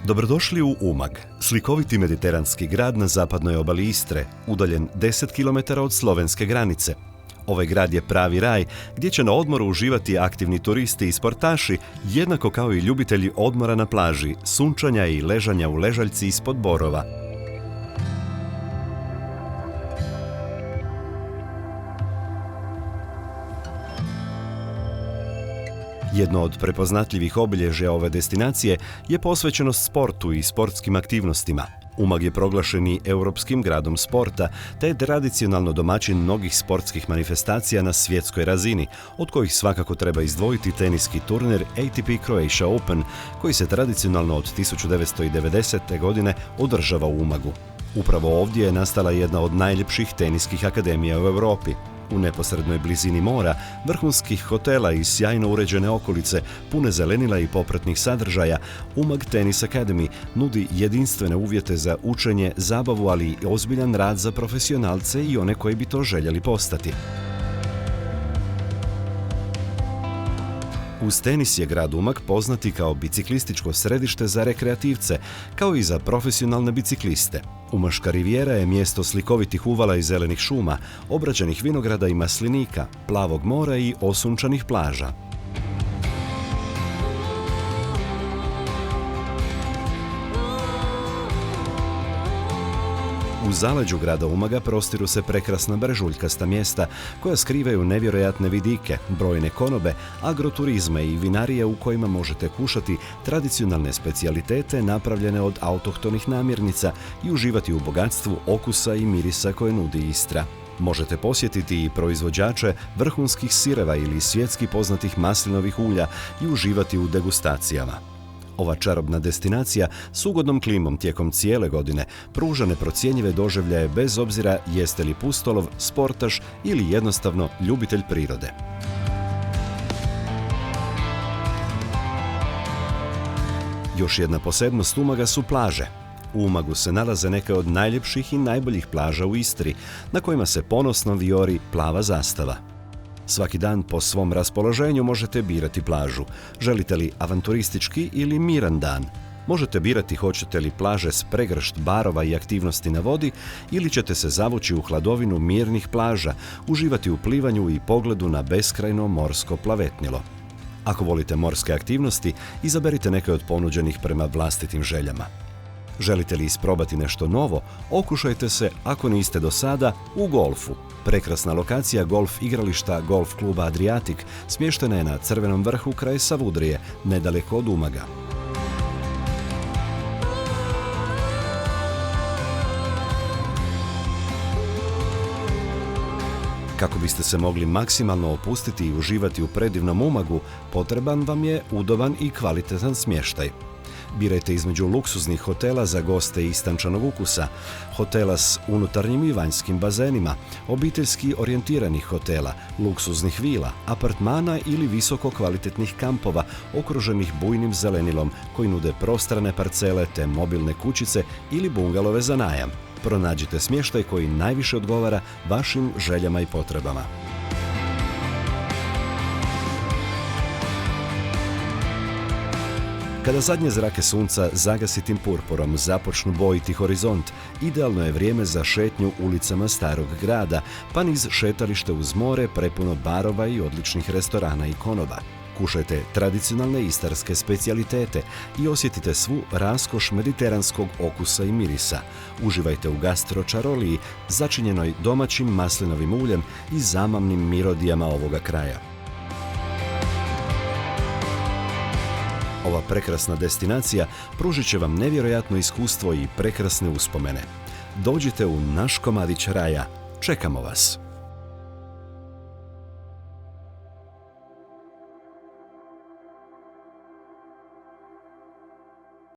Dobrodošli u Umag, slikoviti mediteranski grad na zapadnoj obali Istre, udaljen 10 km od slovenske granice. Ovaj grad je pravi raj gdje će na odmoru uživati aktivni turisti i sportaši, jednako kao i ljubitelji odmora na plaži, sunčanja i ležanja u ležaljci ispod borova. Jedno od prepoznatljivih obilježja ove destinacije je posvećenost sportu i sportskim aktivnostima. Umag je proglašeni europskim gradom sporta, te je tradicionalno domaćin mnogih sportskih manifestacija na svjetskoj razini, od kojih svakako treba izdvojiti teniski turnir ATP Croatia Open, koji se tradicionalno od 1990. godine održava u Umagu. Upravo ovdje je nastala jedna od najljepših teniskih akademija u Europi. U neposrednoj blizini mora, vrhunskih hotela i sjajno uređene okolice, pune zelenila i popratnih sadržaja, Umag Tennis Academy nudi jedinstvene uvjete za učenje, zabavu, ali i ozbiljan rad za profesionalce i one koji bi to željeli postati. Uz tenis je grad Umag poznati kao biciklističko središte za rekreativce, kao i za profesionalne bicikliste. Umaška rivijera je mjesto slikovitih uvala i zelenih šuma, obrađenih vinograda i maslinika, plavog mora i osunčanih plaža. U zaleđu grada Umaga prostiru se prekrasna brežuljkasta mjesta koja skrivaju nevjerojatne vidike, brojne konobe, agroturizme i vinarije u kojima možete kušati tradicionalne specijalitete napravljene od autohtonih namirnica i uživati u bogatstvu okusa i mirisa koje nudi Istra. Možete posjetiti i proizvođače vrhunskih sireva ili svjetski poznatih maslinovih ulja i uživati u degustacijama. Ova čarobna destinacija s ugodnom klimom tijekom cijele godine pruža neprocjenjive doživljaje bez obzira jeste li pustolov, sportaš ili jednostavno ljubitelj prirode. Još jedna posebnost Umaga su plaže. U Umagu se nalaze neke od najljepših i najboljih plaža u Istri, na kojima se ponosno vijori plava zastava. Svaki dan po svom raspoloženju možete birati plažu. Želite li avanturistički ili miran dan? Možete birati hoćete li plaže s pregršt barova i aktivnosti na vodi ili ćete se zavući u hladovinu mirnih plaža, uživati u plivanju i pogledu na beskrajno morsko plavetnilo. Ako volite morske aktivnosti, izaberite neke od ponuđenih prema vlastitim željama. Želite li isprobati nešto novo, okušajte se, ako niste do sada, u golfu. Prekrasna lokacija golf igrališta Golf kluba Adriatic smještena je na Crvenom vrhu kraj Savudrije, nedaleko od Umaga. Kako biste se mogli maksimalno opustiti i uživati u predivnom Umagu, potreban vam je udoban i kvalitetan smještaj. Birajte između luksuznih hotela za goste istančanog ukusa, hotela s unutarnjim i vanjskim bazenima, obiteljski orijentiranih hotela, luksuznih vila, apartmana ili visoko kvalitetnih kampova okruženih bujnim zelenilom koji nude prostrane parcele te mobilne kućice ili bungalove za najam. Pronađite smještaj koji najviše odgovara vašim željama i potrebama. Kada zadnje zrake sunca zagasitim purpurom započnu bojiti horizont, idealno je vrijeme za šetnju ulicama starog grada, pa niz šetalište uz more prepuno barova i odličnih restorana i konoba. Kušajte tradicionalne istarske specijalitete i osjetite svu raskoš mediteranskog okusa i mirisa. Uživajte u gastročaroliji, začinjenoj domaćim maslinovim uljem i zamamnim mirodijama ovoga kraja. Ova prekrasna destinacija pružit će vam nevjerojatno iskustvo i prekrasne uspomene. Dođite u naš komadić raja. Čekamo vas!